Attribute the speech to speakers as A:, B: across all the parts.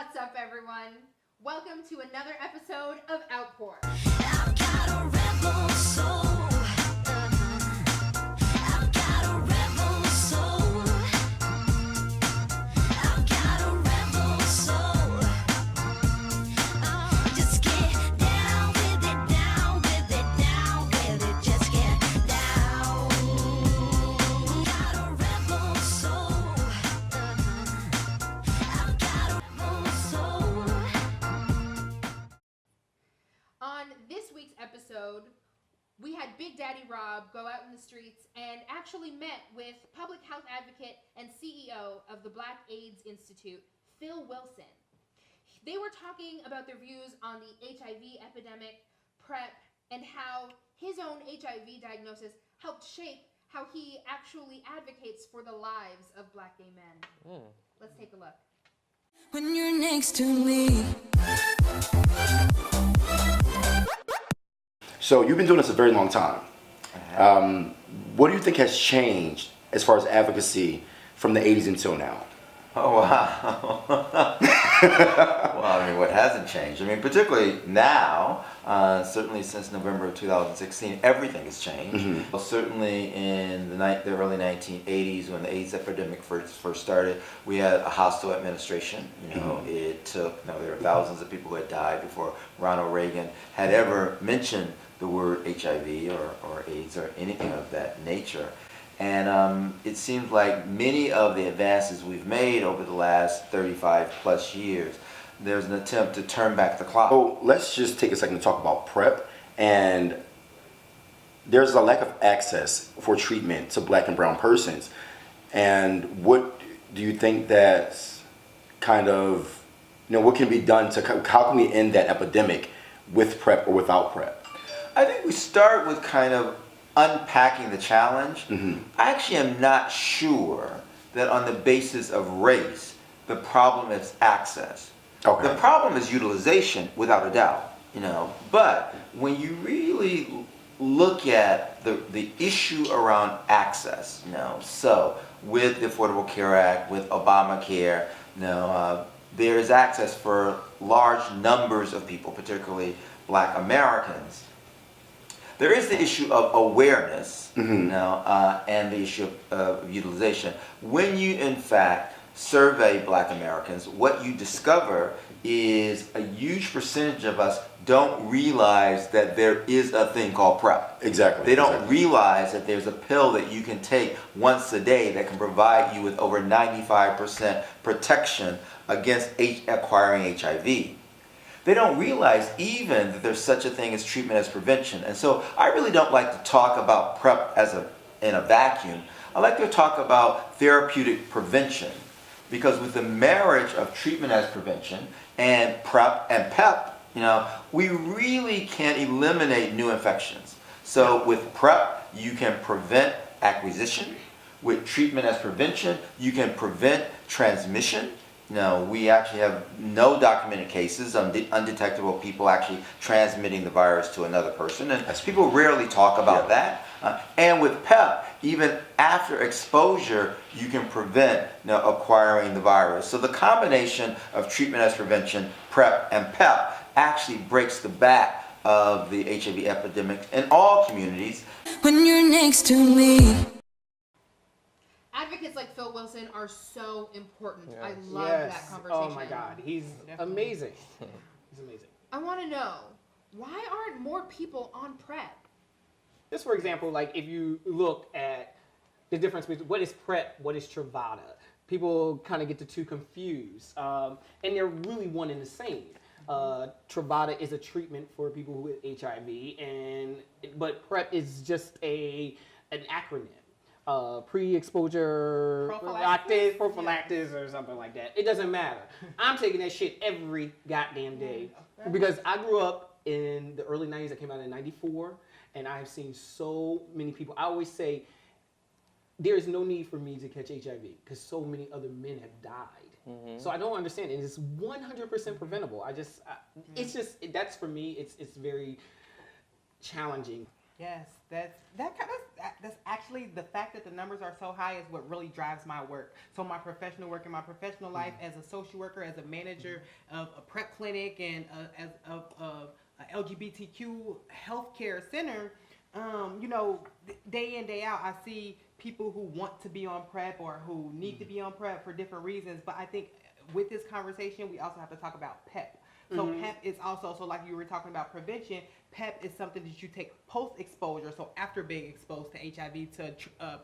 A: What's up, everyone? Welcome to another episode of Outpour. I've got a rebel soul. I've got a rebel soul. I've got a rebel soul. Just get down with it, down with it, down with it. Just get down. Got a rebel soul. I've got a rebel soul. On this week's episode, we had Big Daddy Rob go out in the streets and actually met with public health advocate and CEO of the Black AIDS Institute, Phil Wilson. They were talking about their views on the HIV epidemic, PrEP, and how his own HIV diagnosis helped shape how he actually advocates for the lives of Black gay men. Let's take a look.
B: When you're next to me.
C: So you've been doing this a very long time. What do you think has changed as far as advocacy from the 80s until now?
D: Oh, wow. Well, I mean, what hasn't changed? I mean, particularly now, certainly since November of 2016, everything has changed. Well, certainly in the early 1980s, when the AIDS epidemic first started, we had a hostile administration. It took, there were thousands of people who had died before Ronald Reagan had ever mentioned the word HIV or AIDS or anything of that nature. And it seems like many of the advances we've made over the last 35 plus years, there's an attempt to turn back the clock.
C: So let's just take a second to talk about PrEP. And there's a lack of access for treatment to Black and brown persons. And what do you think that's kind of, what can be done how can we end that epidemic with PrEP or without PrEP?
D: I think we start with kind of unpacking the challenge. I actually am not sure that on the basis of race, the problem is access.
C: Okay.
D: The problem is utilization, without a doubt. But when you really look at the issue around access, so with the Affordable Care Act, with Obamacare, there is access for large numbers of people, particularly Black Americans. There is the issue of awareness and the issue of utilization. When you, in fact, survey Black Americans, what you discover is a huge percentage of us don't realize that there is a thing called PrEP.
C: Exactly.
D: They don't realize that there's a pill that you can take once a day that can provide you with over 95% protection against acquiring HIV. They don't realize even that there's such a thing as treatment as prevention. And so I really don't like to talk about PrEP in a vacuum. I like to talk about therapeutic prevention, because with the marriage of treatment as prevention and PrEP and PEP, we really can eliminate new infections. So with PrEP, you can prevent acquisition. With treatment as prevention, you can prevent transmission. We actually have no documented cases of undetectable people actually transmitting the virus to another person, and people rarely talk about that. And with PEP, even after exposure, you can prevent acquiring the virus. So the combination of treatment as prevention, PrEP, and PEP actually breaks the back of the HIV epidemic in all communities.
B: When you're next to me.
A: Advocates like Phil Wilson are so important.
E: Yes.
A: I love that conversation.
E: Oh my God, he's amazing. He's amazing.
A: I want to know, why aren't more people on PrEP?
E: Just for example, like if you look at the difference between what is PrEP, what is Truvada, people kind of get the two confused, and they're really one and the same. Truvada is a treatment for people with HIV, but PrEP is just an acronym. Pre-exposure prophylaxis or something like that. It doesn't matter. I'm taking that shit every goddamn day because I grew up in the early 90s. I came out in 94, and I have seen so many people. I always say there is no need for me to catch HIV because so many other men have died. So I don't understand. It is 100% preventable. It's just that's for me. It's very challenging.
F: Yes, that's actually the fact that the numbers are so high is what really drives my work. So my professional work and my professional life as a social worker, as a manager of a prep clinic, and as of a LGBTQ healthcare center, you know, day in, day out, I see people who want to be on PrEP or who need to be on PrEP for different reasons. But I think with this conversation, we also have to talk about PEP. So PEP is also, so like you were talking about prevention, PEP is something that you take post-exposure, so after being exposed to HIV to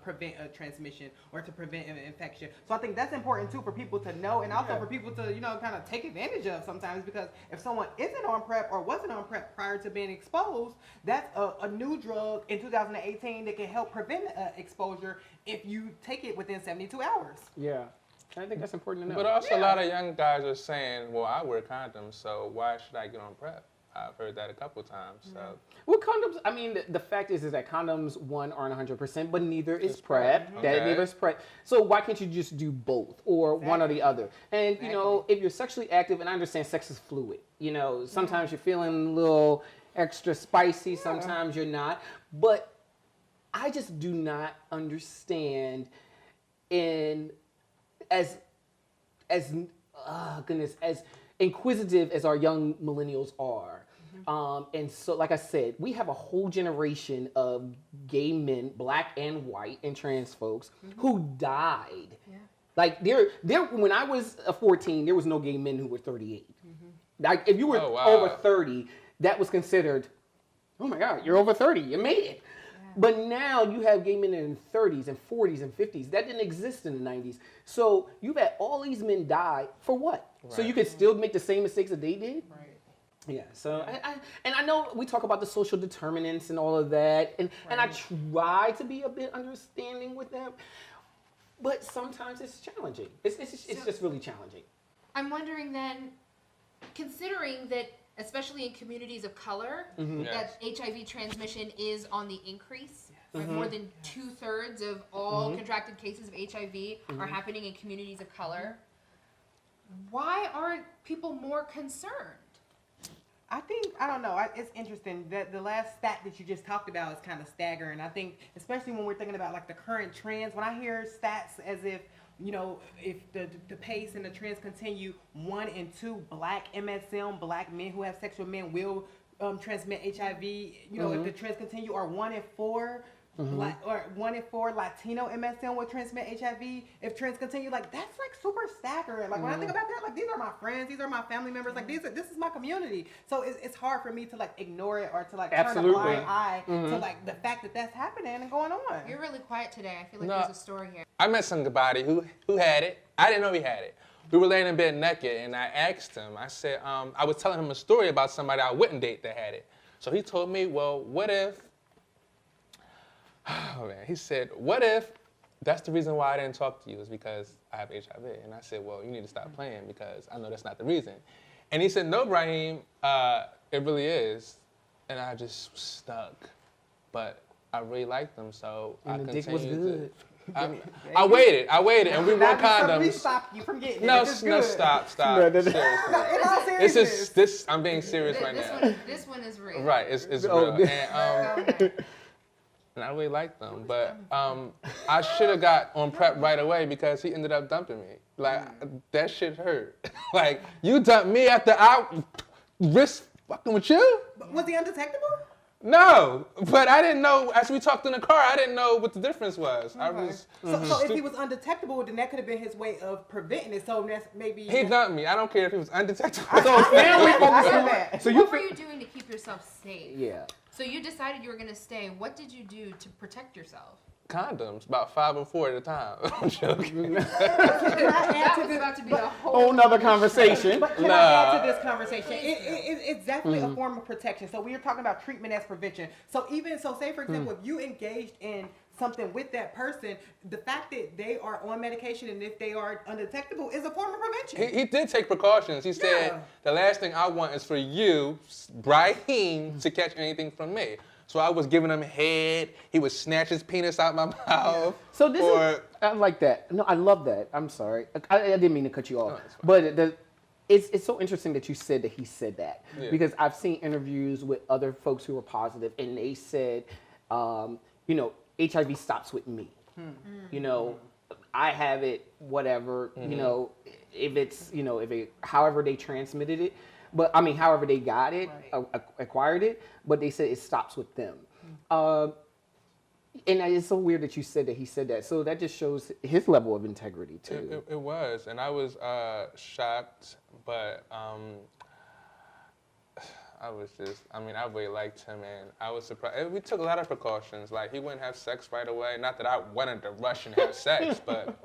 F: prevent a transmission or to prevent an infection. So I think that's important too for people to know, and also for people to, you know, kind of take advantage of sometimes, because if someone isn't on PrEP or wasn't on PrEP prior to being exposed, that's a new drug in 2018 that can help prevent exposure if you take it within 72 hours.
E: Yeah. I think that's important to know.
G: But also a lot of young guys are saying, well, I wear condoms, so why should I get on PrEP? I've heard that a couple times. So.
E: Well, condoms, I mean, the fact is that condoms, one, aren't 100%, but neither is PrEP.
G: Okay.
E: Neither is PrEP. So why can't you just do both or one or the other? And, you know, if you're sexually active, and I understand sex is fluid, you know, sometimes you're feeling a little extra spicy, sometimes you're not. But I just do not understand as inquisitive as our young millennials are. And so, like I said, we have a whole generation of gay men, black and white, and trans folks who died. Yeah. Like when I was 14, there was no gay men who were 38. Like if you were over 30, that was considered, oh my God, you're over 30, you made it. But now you have gay men in their 30s and 40s and 50s. That didn't exist in the 90s. So you've had all these men die for what? Right. So you could still make the same mistakes that they did? Right. Yeah, so I know we talk about the social determinants and all of that, and I try to be a bit understanding with them, but sometimes it's challenging. It's just really challenging.
A: I'm wondering then, considering that, especially in communities of color, that HIV transmission is on the increase. Right? More than 2/3 of all contracted cases of HIV are happening in communities of color. Why aren't people more concerned?
F: I think, I don't know, it's interesting that the last stat that you just talked about is kind of staggering. I think, especially when we're thinking about like the current trends, when I hear stats as if, you know, if the pace and the trends continue, 1 in 2 black MSM, black men who have sex with men will transmit HIV. You know, if the trends continue, or 1 in 4 black, or 1 in 4 Latino MSM will transmit HIV. If trends continue, like that's like super staggering. Like when I think about that, like these are my friends, these are my family members, like this is my community. So it's hard for me to like ignore it or to like turn a blind eye to like the fact that that's happening and going on.
A: You're really quiet today. I feel like there's a story here.
G: I met somebody who had it. I didn't know he had it. We were laying in bed naked, and I asked him, I said, I was telling him a story about somebody I wouldn't date that had it. So he told me, well, what if, oh man, he said, what if that's the reason why I didn't talk to you is because I have HIV? And I said, well, you need to stop playing because I know that's not the reason. And he said, no, Brahim, it really is. And I just stuck. But I really liked them, so
E: and
G: I
E: the
G: continued
E: dick was good.
G: I waited, and we wore condoms.
F: We stopped you from getting
G: No,
F: it.
G: no, stop. Seriously.
F: In all seriousness.
G: I'm being serious right now.
A: This one is real.
G: Right, it's real. And I really like them, but I should have got on PrEP right away because he ended up dumping me. Like, that shit hurt. Like, you dumped me after I risked fucking with you?
F: Was he undetectable?
G: No, but I didn't know, as we talked in the car, I didn't know what the difference was.
F: Okay. I was so if he was undetectable, then that could have been his way of preventing it. So that's maybe...
G: He dumped me. I don't care if he was undetectable.
E: So now we focus on
F: that.
E: So
A: What were you doing to keep yourself safe?
E: Yeah.
A: So you decided you were going to stay. What did you do to protect yourself?
G: Condoms, about 5 or 4 at a time. I'm joking.
A: That was about to be a
E: Whole nother conversation.
F: But can I add to this conversation? It's definitely a form of protection. So we are talking about treatment as prevention. So say for example, if you engaged in something with that person, the fact that they are on medication and if they are undetectable is a form of prevention.
G: He did take precautions. He said, the last thing I want is for you, Brahim, to catch anything from me. So I was giving him head. He would snatch his penis out my mouth.
E: So this is, I like that. No, I love that. I'm sorry. I didn't mean to cut you off. But it's so interesting that you said that he said that. Yeah. Because I've seen interviews with other folks who were positive, and they said HIV stops with me. You know, I have it, whatever, you know, if it's, you know, however they transmitted it, but I mean, however they got it, acquired it, but they said it stops with them. And it's so weird that you said that he said that. So that just shows his level of integrity too.
G: It was, and I was shocked, but I really liked him, and I was surprised. We took a lot of precautions. Like, he wouldn't have sex right away. Not that I wanted to rush and have sex, but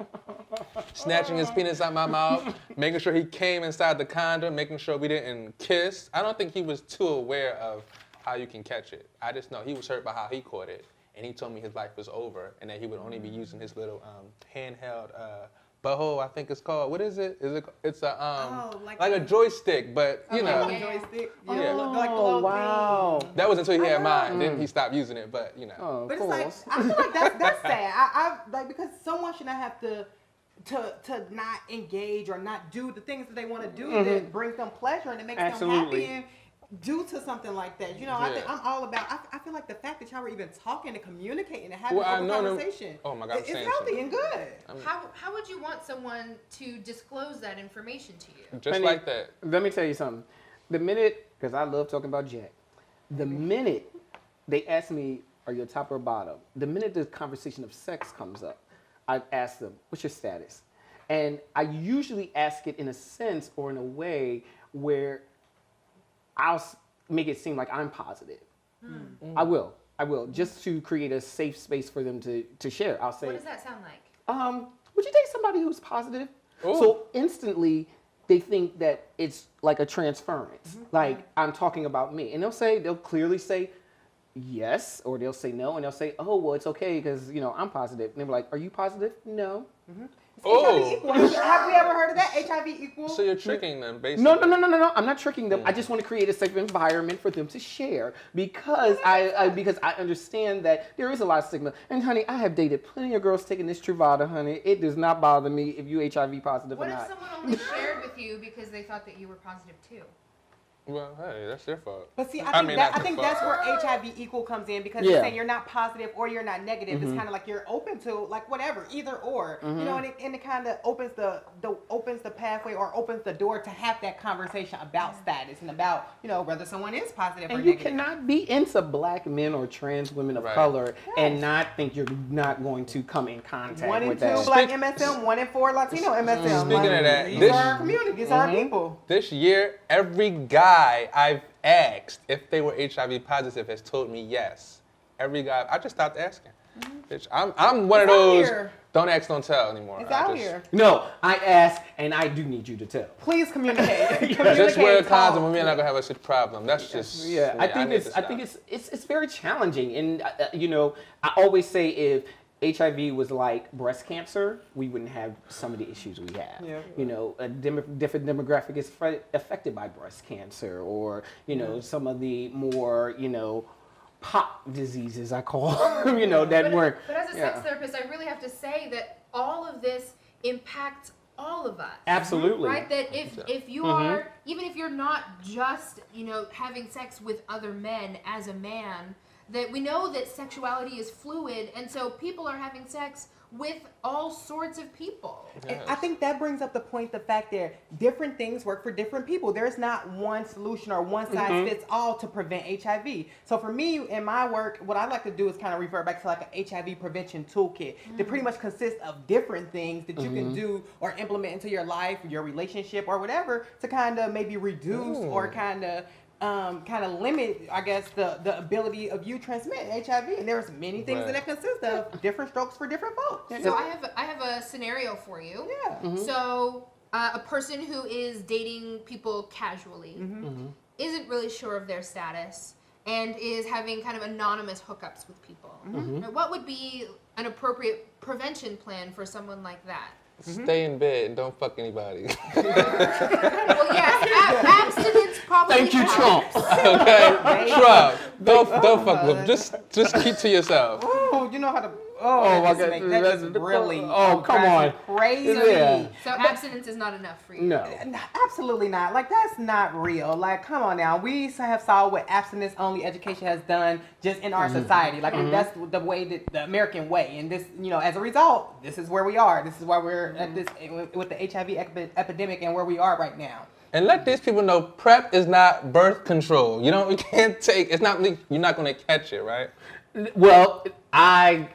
G: snatching his penis out my mouth, making sure he came inside the condom, making sure we didn't kiss. I don't think he was too aware of how you can catch it. I just know he was hurt by how he caught it, and he told me his life was over, and that he would only be using his little handheld butthole, I think it's called. What is it? It's a like a joystick, but you know.
F: Like a joystick.
G: Yeah.
F: Like the little
E: wow.
F: thing.
G: That was until he had mine. Then he stopped using it, but you know.
E: Oh,
F: But
E: cool.
F: it's like, I feel like that's sad. I like, because someone should not have to not engage or not do the things that they want to do that brings them pleasure and it makes them happy and due to something like that. You know, I think I'm all about, I feel like the fact that y'all were even talking and communicating and having a conversation.
G: Oh my God,
F: it's healthy and good.
A: How would you want someone to disclose that information to you?
G: Just
E: Penny,
G: like that.
E: Let me tell you something. The minute, because I love talking about Jack, the minute they ask me, are you a top or a bottom? The minute the conversation of sex comes up, I ask them, what's your status? And I usually ask it in a sense or in a way where I'll make it seem like I'm positive. I will, just to create a safe space for them to share. I'll say,
A: What does that sound like?
E: would you date somebody who's positive?
G: Ooh.
E: So instantly they think that it's like a transference, like I'm talking about me. And they'll clearly say yes, or they'll say no, and they'll say, oh, well, it's okay because, you know, I'm positive. And they're like, are you positive? No.
F: HIV equal. Have we ever heard of that? HIV equal?
G: So you're tricking them, basically.
E: No. I'm not tricking them. I just want to create a safe environment for them to share because I understand that there is a lot of stigma. And honey, I have dated plenty of girls taking this Truvada, honey. It does not bother me if you HIV positive
A: What
E: or
A: if
E: not.
A: someone only shared with you because they thought that you were positive too?
G: Well, hey, that's their fault.
F: But see,
G: I
F: I
G: mean,
F: think
G: that's
F: that's where HIV equal comes in because
E: Yeah.
F: it's saying you're not positive or you're not negative. It's kind of like you're open to like whatever, either or. You know, and it kind of opens the pathway or opens the door to have that conversation about status and about, you know, whether someone is positive or
E: And you
F: negative.
E: cannot be into black men or trans women of
G: Right.
E: color and not think you're not going to come in contact
F: 1 in
E: with
F: 2
E: that.
F: black MSM, 1 in 4 Latino MSM.
G: Speaking of that,
F: these
G: this-
F: are our community, these are our people.
G: This year, every guy I've asked if they were HIV positive has told me yes. Every guy, I just stopped asking. Bitch, I'm one of
F: It's out
G: those
F: here.
G: don't ask, don't tell anymore.
F: It's
G: I
F: out
G: just-
F: here.
E: No, I ask and I do need you to tell.
F: Please communicate.
G: Just wear a
F: Communicate,
G: condom
F: talk.
G: and we're not gonna have a shit problem. That's just
E: Yeah, I think
G: need to stop.
E: it's very challenging, and you know, I always say if HIV was like breast cancer, we wouldn't have some of the issues we have.
F: Yeah.
E: You know, a different demographic is affected by breast cancer, or you know, some of the more pop diseases I call you know that weren't.
A: But as a sex therapist, I really have to say that all of this impacts all of us.
E: Absolutely.
A: Right? That if you are, even if you're not just, having sex with other men as a man, that we know that sexuality is fluid, and so people are having sex with all sorts of people.
F: And I think that brings up the fact that different things work for different people. There's not one solution or one size fits all to prevent HIV. So for me, in my work, what I like to do is kind of revert back to like an HIV prevention toolkit that pretty much consists of different things that you can do or implement into your life, your relationship, or whatever to kind of maybe reduce or kind of limit, I guess, the ability of you transmitting HIV. And there's many things that consist of different strokes for different folks.
A: So I have a scenario for you.
F: Yeah.
A: So a person who is dating people casually isn't really sure of their status and is having kind of anonymous hookups with people. Now, what would be an appropriate prevention plan for someone like that?
G: Stay in bed and don't fuck anybody.
A: Well, yes, abstinence probably
E: Thank you,
A: helps.
E: Trump.
G: Okay, Trump. Don't fuck with them. Just keep to yourself.
F: Oh, you know how to.
E: Oh, my God.
F: that is really
E: come on.
F: crazy.
E: Yeah.
A: So abstinence is not enough for you.
E: No.
F: Absolutely not. Like, that's not real. Like, come on now. We have saw what abstinence only education has done just in our society. Like, that's the way that the American way. And this, as a result, this is where we are. This is why we're at this with the HIV epidemic and where we are right now.
G: And let these people know PrEP is not birth control. You can't take, it's not, you're not going to catch it, right?
E: Well, I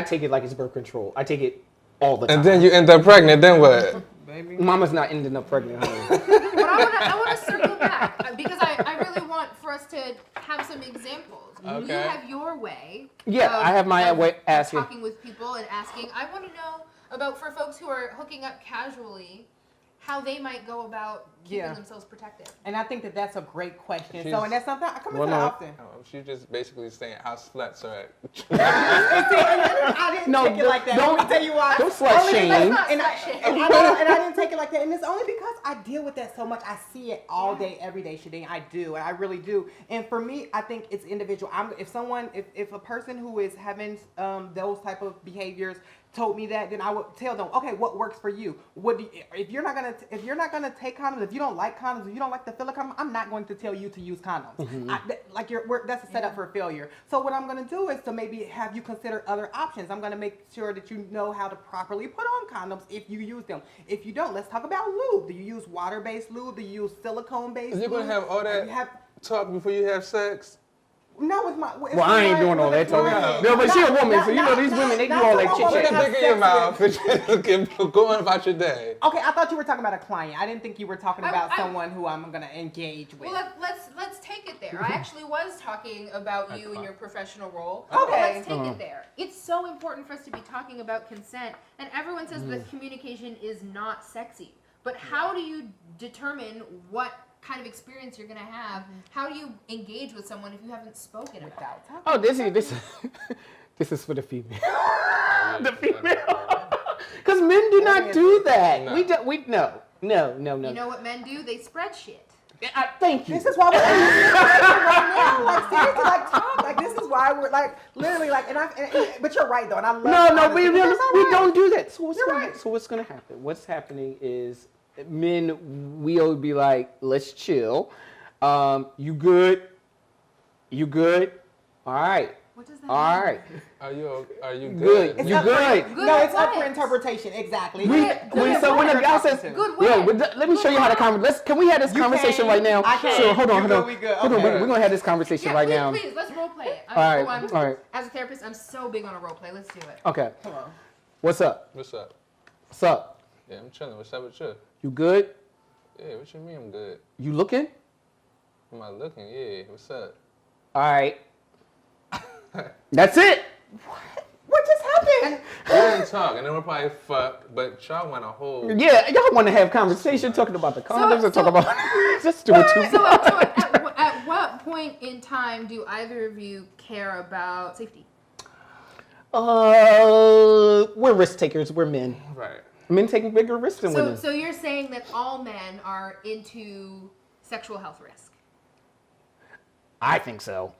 E: take it like it's birth control. I take it all the time.
G: And then you end up pregnant, then what?
F: Baby.
E: Mama's not ending up pregnant, honey.
A: But I want to circle back because I really want for us to have some examples.
G: Okay.
A: You have your way.
E: Yeah, I have my way asking.
A: Talking with people and asking. I want to know about, for folks who are hooking up casually, how they might go about keeping themselves protected.
F: And I think that that's a great question.
G: She's-
F: And that's something I come
E: Well,
F: into
E: no.
F: often.
G: She's just basically saying how sluts are.
F: I didn't take it like that. Let me tell you why.
E: Don't slut
F: Only
E: shame.
F: because-
A: That's
F: And
A: not
F: I,
A: slut shame.
F: and I know, and I didn't take it like that. And it's only because I deal with that so much. I see it all day, every day, Shadeen. I do, and I really do. And for me, I think it's individual. If a person who is having those type of behaviors told me that, then I would tell them, okay, what works for you? If you're not gonna take condoms, if you don't like condoms, if you don't like the feel of condoms, I'm not going to tell you to use condoms. That's a setup for failure. So what I'm gonna do is to maybe have you consider other options. I'm gonna make sure that you know how to properly put on condoms if you use them. If you don't, let's talk about lube. Do you use water-based lube? Do you use silicone-based lube?
G: You're going to have all that talk before you have sex?
F: No, it's my.
E: Well, I ain't doing all that talking. No, but she a woman, so these women, they do all that
G: Put
E: chit
G: a
E: chat.
G: dick in your mouth and go on about your day.
F: Okay, I thought you were talking about a client. I didn't think you were talking about
A: I-
F: someone who I'm gonna engage with.
A: Well, let's take it there. I actually was talking about you and your professional role.
F: Okay.
A: But let's take it there. It's so important for us to be talking about consent, and everyone says that communication is not sexy. But how do you determine what kind of experience you're gonna have? How do you engage with someone if you haven't spoken about it?
F: Without talking.
E: Oh, this is for the female. The female. Because men do not do that.
G: No.
E: No.
A: You know what men do? They spread shit.
E: Thank you.
F: This is why we're right now. Like, seriously, like, talk. Like, this is why we're like, literally, like, but you're right though, and I love.
E: No, we
F: don't.
E: don't do that. So
F: You're right.
E: what's gonna happen? What's happening is men will be like, let's chill. You good? You good? All right.
A: What does that
E: All
A: mean?
E: right.
G: Are you
E: Good.
G: good?
E: You good?
A: Good
F: No,
A: at
F: it's up for
A: what?
F: interpretation. Exactly.
E: So when a guy says,
A: Good
E: yeah,
A: way.
E: let me show you how to conversation. Can we have this
F: You
E: conversation
F: can.
E: right now?
F: I can.
E: Sure. Hold on.
F: You good, we good.
E: Hold on.
F: Okay.
E: We're gonna have this conversation
A: Yeah,
E: right
A: please,
E: now.
A: please, let's role play it.
E: All right.
A: As a therapist, I'm so big on a role play. Let's do it.
E: Okay.
F: Come on.
E: What's up?
G: What's up?
E: What's up?
G: Yeah, I'm chilling. What's up with you?
E: You good?
G: Yeah, what you mean I'm good?
E: You looking?
G: Am I looking? Yeah, what's up?
E: All right. That's it.
F: What just happened?
G: We're gonna talk, and then we'll probably fuck, but y'all want a whole...
E: Yeah, y'all want to have conversation talking about the condoms or talk about just do it too.
A: So at what point in time do either of you care about safety?
E: We're risk takers. We're men.
G: Right.
E: Men taking bigger risks than women.
A: So you're saying that all men are into sexual health risk?
E: I think so.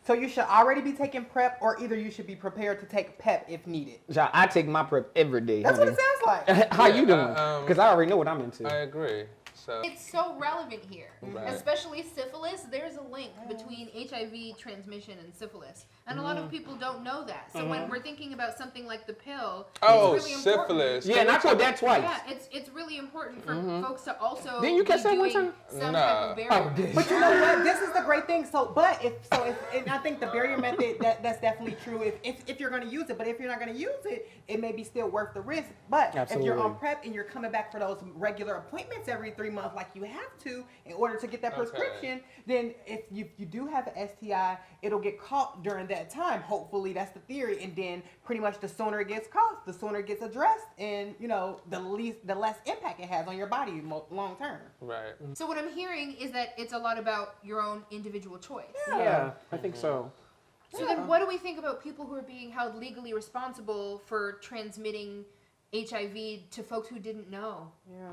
F: So you should already be taking PrEP, or either you should be prepared to take PEP if needed.
E: I take my PrEP every day.
F: That's what it sounds like.
E: How
G: Yeah,
E: you doing? Because I already know what I'm into.
G: I agree. So
A: It's so relevant here,
G: Right.
A: especially syphilis. There's a link between HIV transmission and syphilis, and a lot of people don't know that. So when we're thinking about something like the pill,
G: oh,
A: it's really important.
G: syphilis.
E: Yeah, and I told that twice.
A: Yeah, it's really important for folks to also
E: Didn't you catch
A: be
E: that one
A: doing
E: time?
A: some
G: Nah.
A: type of barrier.
F: But you know what? This is the great thing. And I think the barrier method that's definitely true. If you're going to use it, but if you're not going to use it, it may be still worth the risk. But if you're on
E: Absolutely.
F: PrEP and you're coming back for those regular appointments every 3 months, like you have to in order to get that
G: Okay.
F: prescription, then if you do have an STI, it'll get caught during that time. Hopefully, that's the theory. And then pretty much the sooner it gets caught, the sooner it gets addressed, and the less impact it has on your body long term.
G: Right.
A: So what I'm hearing is that it's a lot about your own individual choice.
E: Yeah, I think so.
A: So then what do we think about people who are being held legally responsible for transmitting HIV to folks who didn't know?
F: Yeah.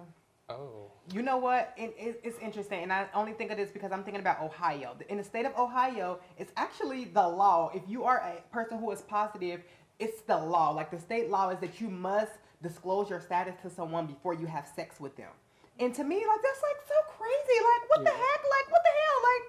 G: Oh.
F: You know what? It's interesting, and I only think of this because I'm thinking about Ohio. In the state of Ohio, it's actually the law. If you are a person who is positive, it's the law. Like the state law is that you must disclose your status to someone before you have sex with them. And to me, like that's like so crazy. Like what the heck? Like what the hell? Like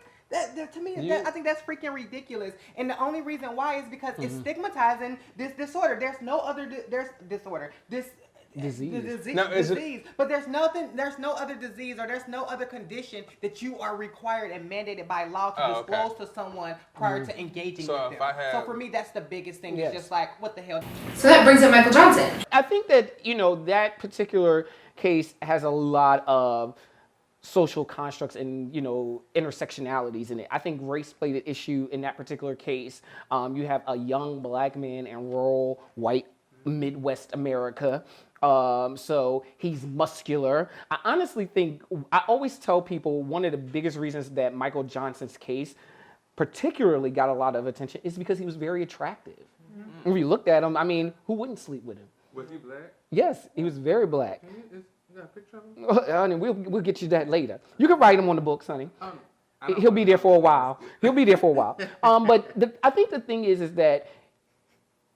F: that to me, I think that's freaking ridiculous. And the only reason why is because it's stigmatizing this disorder. There's no other there's disorder. Disease. Disease. But there's no other disease or there's no other condition that you are required and mandated by law to disclose to someone prior to engaging with them. So for me, that's the biggest thing. It's just like, what the hell?
A: So that brings up Michael Johnson.
E: I think that, that particular case has a lot of social constructs and, intersectionalities in it. I think race played an issue in that particular case. You have a young black man in rural white Midwest America. So he's muscular. I honestly think, I always tell people one of the biggest reasons that Michael Johnson's case particularly got a lot of attention is because he was very attractive. Mm-hmm. If you looked at him, I mean, who wouldn't sleep with him?
G: Was he black?
E: Yes, he was very black.
G: You got a picture of him?
E: Honey, we'll get you that later. You can write him on the books, honey. He'll be there for a while. But I think the thing is that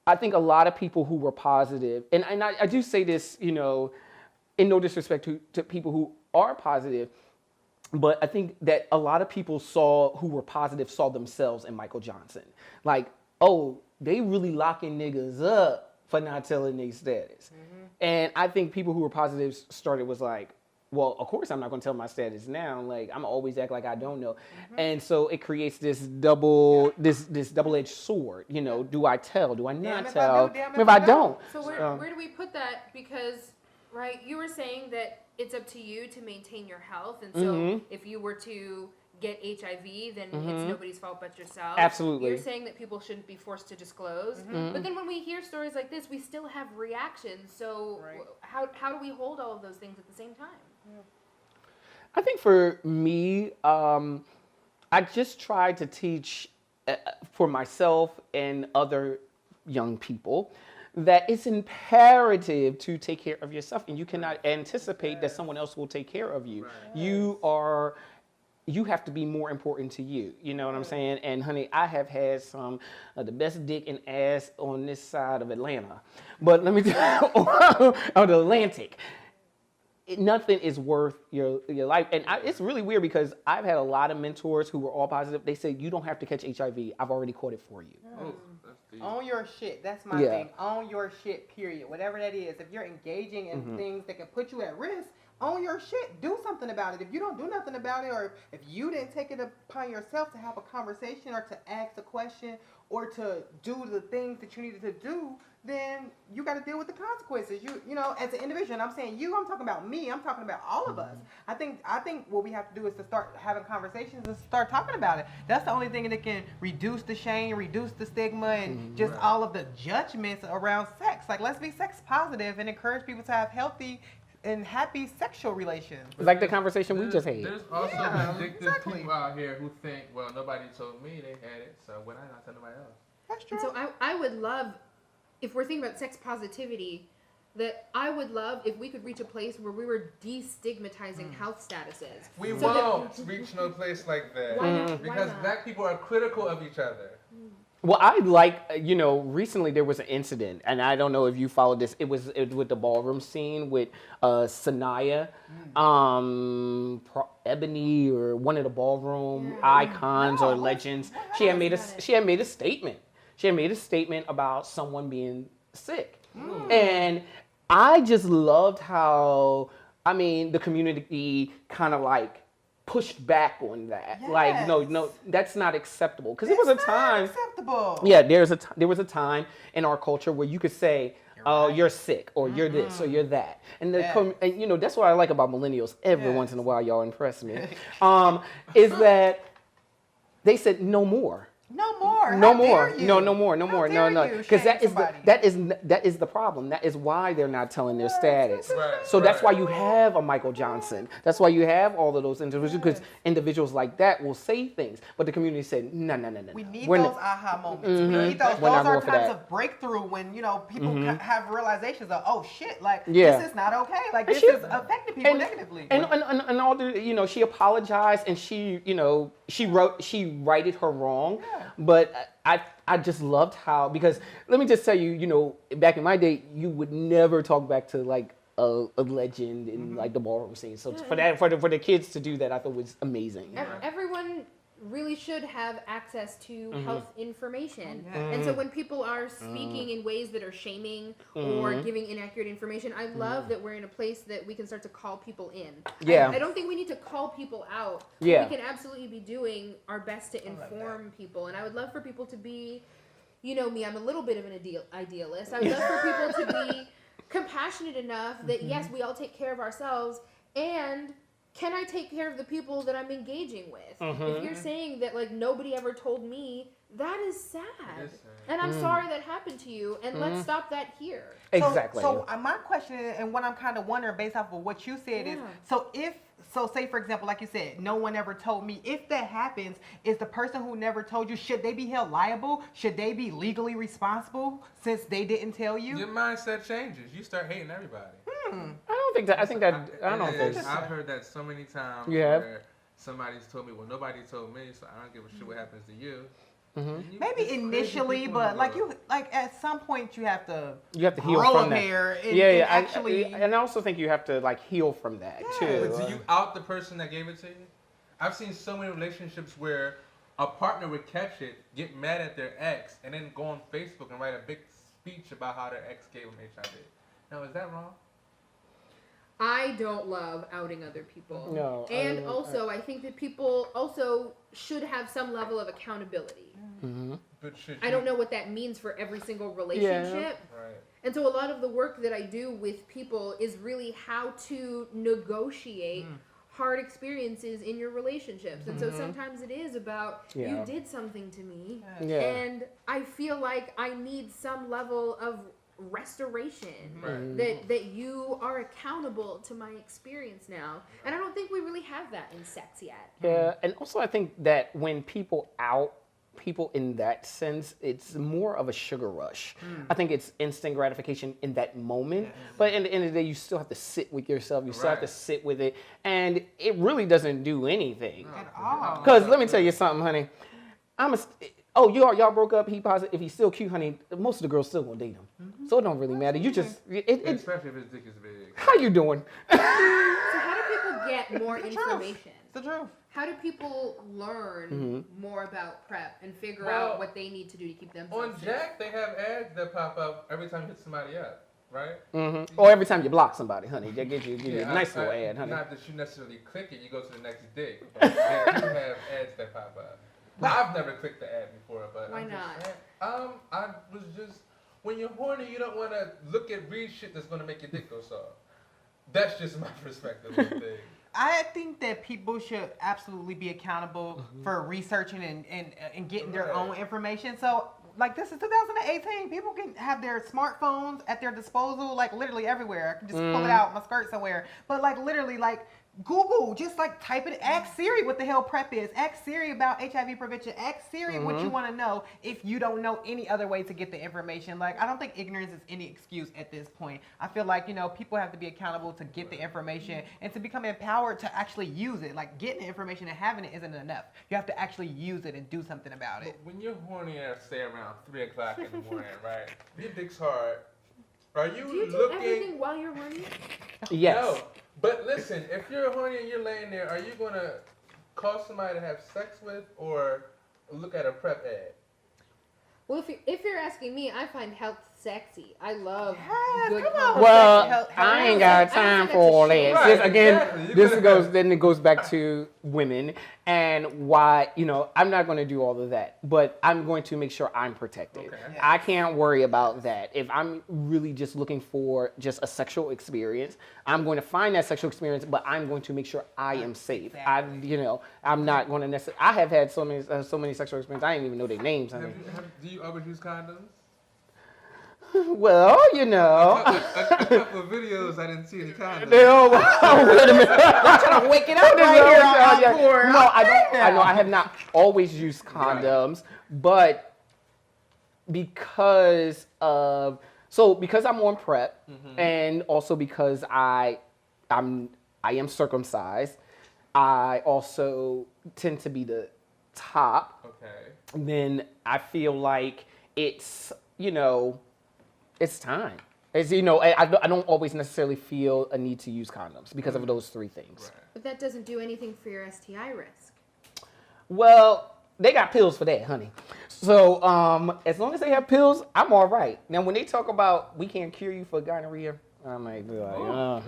E: I think a lot of people who were positive, and I do say this, in no disrespect to people who are positive, but I think that a lot of people who were positive saw themselves in Michael Johnson. Like, oh, they really locking niggas up for not telling their status. Mm-hmm. And I think people who were positive was like, well, of course I'm not going to tell my status now. Like, I'm always act like I don't know. Mm-hmm. And so it creates this double-edged sword. Do I tell? Do I not tell? If I don't.
A: So where do we put that? Because, right, you were saying that it's up to you to maintain your health. And so if you were to get HIV, then it's nobody's fault but yourself.
E: Absolutely.
A: You're saying that people shouldn't be forced to disclose. Mm-hmm. But then when we hear stories like this, we still have reactions. So how do we hold all of those things at the same time?
E: I think for me, I just try to teach for myself and other young people that it's imperative to take care of yourself, and you cannot anticipate that someone else will take care of you. Right. You have to be more important to you. You know what I'm saying? And honey, I have had some of the best dick and ass on this side of Atlanta. But let me tell you, on the Atlantic. Nothing is worth your life. And it's really weird because I've had a lot of mentors who were all positive. They said, you don't have to catch HIV. I've already caught it for you.
G: Oh, that's deep.
F: Own your shit. That's my thing. Own your shit, period. Whatever that is. If you're engaging in things that can put you at risk, own your shit. Do something about it. If you don't do nothing about it, or if you didn't take it upon yourself to have a conversation or to ask a question or to do the things that you needed to do, then you got to deal with the consequences. You know, as an individual, and I'm saying you, I'm talking about me, I'm talking about all of us. I think what we have to do is to start having conversations and start talking about it. That's the only thing that can reduce the shame, reduce the stigma, and just all of the judgments around sex. Like, let's be sex positive and encourage people to have healthy and happy sexual relations.
E: Like the conversation we just had.
G: There's also vindictive people out here who think, well, nobody told me they had it, so why not tell nobody else?
F: That's true.
A: And so I would love, if we're thinking about sex positivity, that I would love if we could reach a place where we were destigmatizing health statuses.
G: We won't reach no place like that.
A: Why not?
G: Because black people are critical of each other.
E: Well, recently there was an incident, and I don't know if you followed this. It was with the ballroom scene with Sanaya, Ebony, or one of the ballroom icons or legends. She had made a statement. She had made a statement about someone being sick. And I just loved how, the community kind of like pushed back on that.
F: Yes.
E: Like, no, that's not acceptable. Because there was a time.
F: Acceptable.
E: Yeah, there was a time in our culture where you could say, you're sick, or you're this, or you're that. And that's what I like about millennials. Every once in a while, y'all impress me. Is that they said no more.
F: No more.
E: No
F: How
E: more.
F: dare you?
E: No more.
F: How
E: No.
F: dare you
E: Because
F: shame somebody?
E: that is the problem. That is why they're not telling their status.
G: Right,
E: So that's why
G: right.
E: you have a Michael Johnson. That's why you have all of those individuals, because individuals like that will say things, but the community said no.
F: We need
E: We're
F: those
E: not-
F: aha moments. We need those.
E: We're not
F: Those are
E: going for
F: times
E: that.
F: of breakthrough when people have realizations of, oh shit, like
E: Yeah.
F: this is not okay. Like this
E: she-
F: is affecting people negatively.
E: And all the she apologized and she righted her wrong,
F: Yeah.
E: but I just loved how, because let me just tell you, back in my day you would never talk back to like a legend in like the ballroom scene. So for the kids to do that, I thought was amazing.
A: Everyone really should have access to health information.
F: Oh, yeah.
A: And so when people are speaking in ways that are shaming or giving inaccurate information, I love that we're in a place that we can start to call people in.
E: Yeah.
A: I don't think we need to call people out.
E: Yeah.
A: We can absolutely be doing our best to inform people. And I would love for people to be, you know me, I'm a little bit of an idealist. I would love for people to be compassionate enough that, yes, we all take care of ourselves, and can I take care of the people that I'm engaging with? If you're saying that like nobody ever told me, that is sad.
G: It is sad.
A: And I'm sorry that happened to you, and let's stop that here.
E: Exactly.
F: So my question is, and what I'm kind of wondering based off of what you said is, so say for example, like you said, no one ever told me. If that happens, is the person who never told you, should they be held liable? Should they be legally responsible since they didn't tell you?
G: Your mindset changes. You start hating everybody.
E: I don't think that. I think that. I don't know if there's.
G: I've heard that so many times.
E: You have?
G: Where somebody's told me, well, nobody told me, so I don't give a shit what happens to you.
F: Maybe initially, but like at some point you have to
E: heal
F: grow
E: from
F: a
E: that.
F: pair and,
E: Yeah.
F: and actually.
E: And I also think you have to like heal from that too.
G: But do you out the person that gave it to you? I've seen so many relationships where a partner would catch it, get mad at their ex, and then go on Facebook and write a big speech about how their ex gave them HIV. Now, is that wrong?
A: I don't love outing other people.
E: No,
A: And also, I think that people also should have some level of accountability.
G: But should
A: I don't know what that means for every single relationship.
G: Right.
A: And so a lot of the work that I do with people is really how to negotiate hard experiences in your relationships. And so sometimes it is about, you did something to me, and I feel like I need some level of restoration, that you are accountable to my experience now. And I don't think we really have that in sex yet.
E: Yeah, and also I think that when people out people in that sense, it's more of a sugar rush. I think it's instant gratification in that moment, but in the end of the day, you still have to sit with yourself. You still have to sit with it, and it really doesn't do anything.
F: At all.
E: Because let me tell you something, honey. Y'all broke up. He positive. If he's still cute, honey, most of the girls still gonna date him. So it don't really matter. You just
G: Especially if his dick is big.
E: how you doing?
A: So how do people get more information?
F: It's the truth.
A: How do people learn more about PrEP and figure out what they need to do to keep themselves
G: On
A: safe?
G: Jack, they have ads that pop up every time you hit somebody up, right?
E: Or every time you block somebody, honey, they give you a nice little ad, honey.
G: Not that you necessarily click it, you go to the next dick. But they do have ads that pop up. I've never clicked the ad before, but
A: Why
G: I'm just
A: not?
G: saying, I was just, when you're horny, you don't want to read shit that's going to make your dick go soft. That's just my perspective of things.
F: I think that people should absolutely be accountable for researching and getting their own information. So, like, this is 2018. People can have their smartphones at their disposal, like, literally everywhere. I can just pull it out my skirt somewhere. But, like, literally, like, Google, just like type it, ask Siri what the hell PrEP is, ask Siri about HIV prevention, ask Siri what you want to know if you don't know any other way to get the information. Like, I don't think ignorance is any excuse at this point. I feel like, people have to be accountable to get the information and to become empowered to actually use it. Like, getting the information and having it isn't enough. You have to actually use it and do something about it.
G: When you're horny at, say, around 3 o'clock in the morning, right? Your dick's hard. Are you
A: Do you do
G: looking...
A: everything while you're horny?
E: Yes.
G: No. But listen, if you're horny and you're laying there, are you going to call somebody to have sex with or look at a PrEP ad?
A: Well, if you're asking me, I find health sexy. I love
F: Yes,
A: good
F: come on.
A: condoms.
E: Well,
F: Health-
E: I ain't got
A: health-
E: time
A: health-
E: for all that.
A: health-
G: Right,
E: Just, again,
G: exactly. You better have-
E: then it goes back to women and why, I'm not going to do all of that, but I'm going to make sure I'm protected.
G: Okay.
E: I can't worry about that. If I'm really just looking for just a sexual experience, I'm going to find that sexual experience, but I'm going to make sure I am safe. I'm not going to necessarily. I have had so many sexual experiences. I didn't even know their names.
G: Do you always use condoms?
E: Well,
G: A couple of videos, I didn't see any condoms.
E: No, wait a minute.
F: I'm trying to wake it up right here on Encore.
E: No, I don't. I know I have not always used condoms, but because I'm on prep, and also because I am circumcised, I also tend to be the top.
G: Okay.
E: Then I feel like it's it's time. As I don't always necessarily feel a need to use condoms because of those three things.
G: Right.
A: But that doesn't do anything for your STI risk.
E: Well, they got pills for that, honey. So as long as they have pills, I'm all right. Now, when they talk about we can't cure you for gonorrhea, I might be like,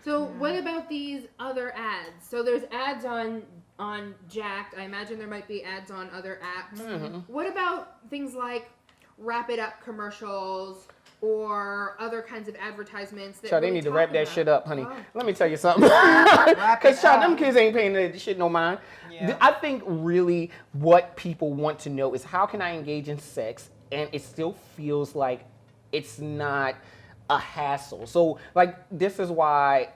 A: So what about these other ads? So there's ads on Jacked. I imagine there might be ads on other apps. What about things like Wrap It Up commercials or other kinds of advertisements that
E: Child, they
A: really
E: need to
A: talk
E: wrap that
A: about-
E: shit up, honey.
A: Oh.
E: Let me tell you something.
F: Wrap
E: Because,
F: it
E: child,
F: up.
E: them kids ain't paying that shit no mind.
F: Yeah.
E: I think really what people want to know is how can I engage in sex and it still feels like it's not a hassle. So, like, this is why,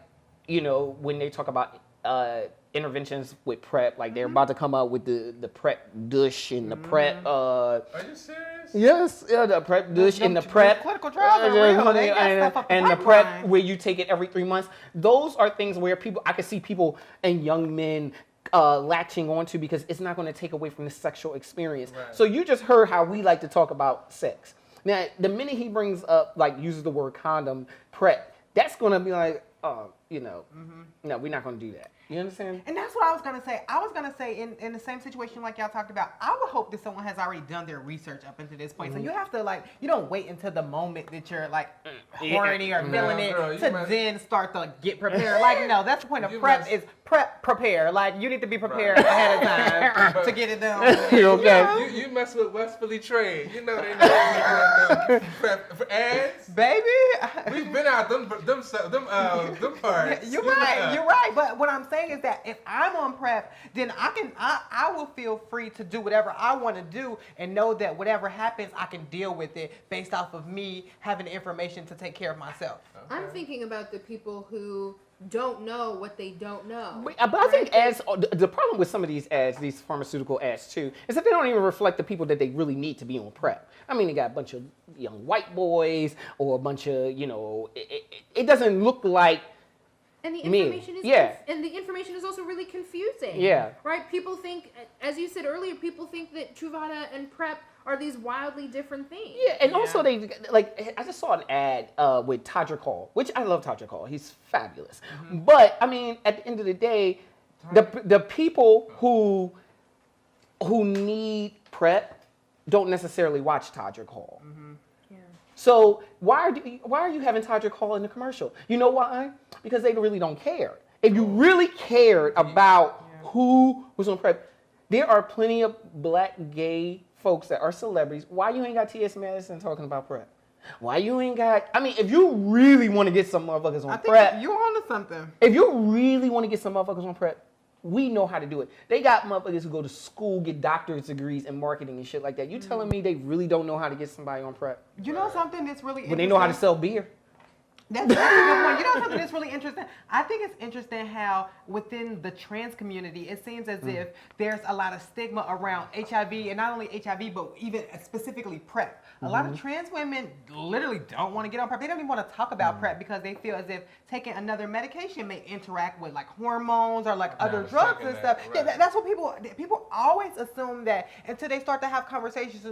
E: when they talk about interventions with PrEP, like they're about to come out with the prepdouche and the prep.
G: Are you serious?
E: Yes, the prepdouche and the prep.
F: Clinical trials are real. They got stuff up the
E: and the
F: pipeline.
E: prep where you take it every 3 months. Those are things where I can see people and young men latching onto because it's not going to take away from the sexual experience.
G: Right.
E: So you just heard how we like to talk about sex. Now, the minute he brings up, like, uses the word condom, prep, that's going to be like, no, we're not going to do that. You understand?
F: And that's what I was gonna say. I was gonna say in the same situation like y'all talked about, I would hope that someone has already done their research up until this point. So you have to you don't wait until the moment that you're horny or feeling it
G: girl, you
F: to
G: must-
F: then start to get prepared. No, that's the point of
G: You
F: prep
G: must-
F: is prepare. You need to be prepared ahead of time to get it done.
E: You okay?
G: You mess with Westphilly Trade. They know for ads.
F: Baby.
G: We've been out them parts.
F: You're right. But what I'm saying is that if I'm on prep, then I will feel free to do whatever I want to do and know that whatever happens, I can deal with it based off of me having the information to take care of myself.
A: I'm thinking about the people who don't know what they don't know.
E: But I think ads, the problem with some of these ads, these pharmaceutical ads too, is that they don't even reflect the people that they really need to be on prep. I mean, they got a bunch of young white boys or a bunch of, it doesn't look like.
A: And the
E: Me.
A: information is
E: Yeah.
A: and the information is also really confusing.
E: Yeah.
A: Right? People think, as you said earlier, people think that Truvada and PrEP are these wildly different things.
E: Yeah, and also they I just saw an ad with Todrick Hall, which I love Todrick Hall. He's fabulous. But I mean, at the end of the day, the people who need PrEP don't necessarily watch Todrick Hall.
A: Yeah.
E: So why are you having Todrick Hall in the commercial? You know why? Because they really don't care. If you really cared about who was on PrEP, there are plenty of black gay folks that are celebrities. Why you ain't got T.S. Madison talking about PrEP? Why you ain't got? I mean, if you really want to get some motherfuckers on
F: I
E: PrEP,
F: think you're onto something.
E: if you really want to get some motherfuckers on PrEP, we know how to do it. They got motherfuckers who go to school, get doctorate degrees in marketing and shit like that. You telling me they really don't know how to get somebody on PrEP?
F: You know something that's really
E: But
F: interesting?
E: they know how to sell beer.
F: That's a good point. You know something that's really interesting? I think it's interesting how within the trans community, it seems as if there's a lot of stigma around HIV, and not only HIV, but even specifically PrEP. A lot of trans women literally don't want to get on PrEP. They don't even want to talk about PrEP because they feel as if taking another medication may interact with hormones or other
G: I was
F: drugs
G: thinking
F: and
G: that,
F: stuff.
G: right.
F: Yeah, that's what people always assume that until they start to have conversations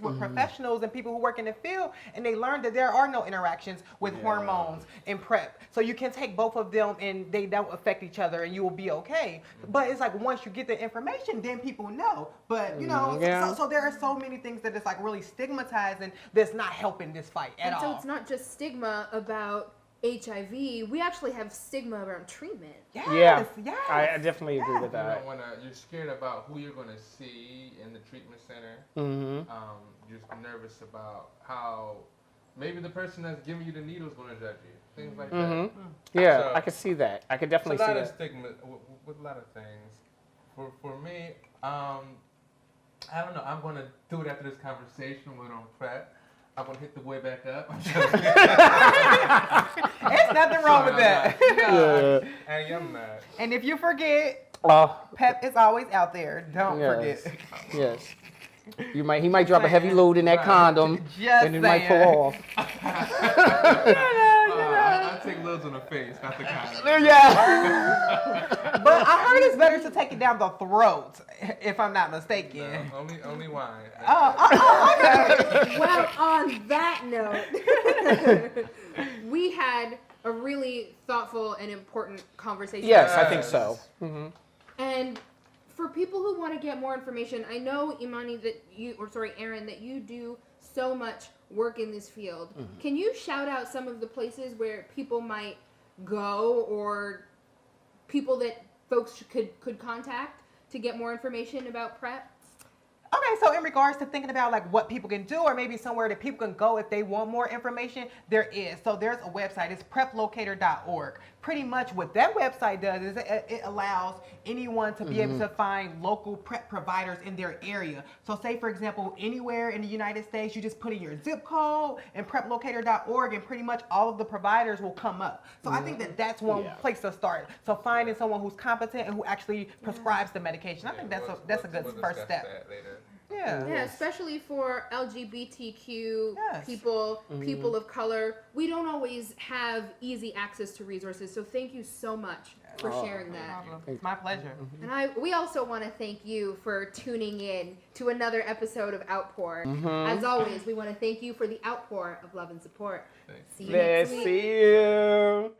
F: with professionals and people who work in the field, and they learn that there are no interactions with hormones in PrEP. So you can take both of them and they don't affect each other and you will be okay. But it's like once you get the information, then people know. But you know, so there are so many things that it's like really stigmatizing that's not helping this fight at all.
A: So it's not just stigma about HIV. We actually have stigma around treatment.
F: Yes,
E: I definitely agree with
G: You
E: that.
G: don't wanna. You're scared about who you're gonna see in the treatment center.
E: Mm-hmm.
G: You're nervous about how maybe the person that's giving you the needle is gonna judge you. Things like that.
E: Yeah,
G: So-
E: I can see that. I could definitely
G: It's a
E: see
G: lot of
E: that.
G: stigma with a lot of things. For me, I don't know. I'm gonna do it after this conversation with on PrEP. I'm gonna hit the way back up.
F: There's nothing wrong with that.
G: I'm not.
F: And if you forget,
E: Oh,
F: PEP is always out there. Don't
E: yes.
F: forget.
E: Yes. He might drop a heavy load in that condom,
F: Just
E: and it might
F: saying.
E: pull off.
G: I take loads on the face, not the condom.
E: Yeah.
F: But I heard it's better to take it down the throat, if I'm not mistaken.
G: No, only wine.
F: Okay.
A: Well, on that note, we had a really thoughtful and important conversation.
E: Yes, I think so.
A: And for people who want to get more information, I know, Imani, Aaron, that you do so much work in this field. Can you shout out some of the places where people might go or people that folks could contact to get more information about PrEP?
F: Okay, so in regards to thinking about like what people can do or maybe somewhere that people can go if they want more information, there is. So there's a website, it's preplocator.org. Pretty much what that website does is it allows anyone to be able to find local PrEP providers in their area. So say for example, anywhere in the United States, you just put in your zip code and preplocator.org and pretty much all of the providers will come up. So I think that that's one place to start. So finding someone who's competent and who actually prescribes the medication. I think that's a good first step.
G: That later.
F: Yeah.
A: Yeah, especially for LGBTQ
F: Yes.
A: people, people of color. We don't always have easy access to resources, so thank you so much for sharing that.
F: It's my pleasure.
A: And we also want to thank you for tuning in to another episode of Outpour. As always, we want to thank you for the outpour of love and support. See you next
E: Let's
A: week.
E: see you.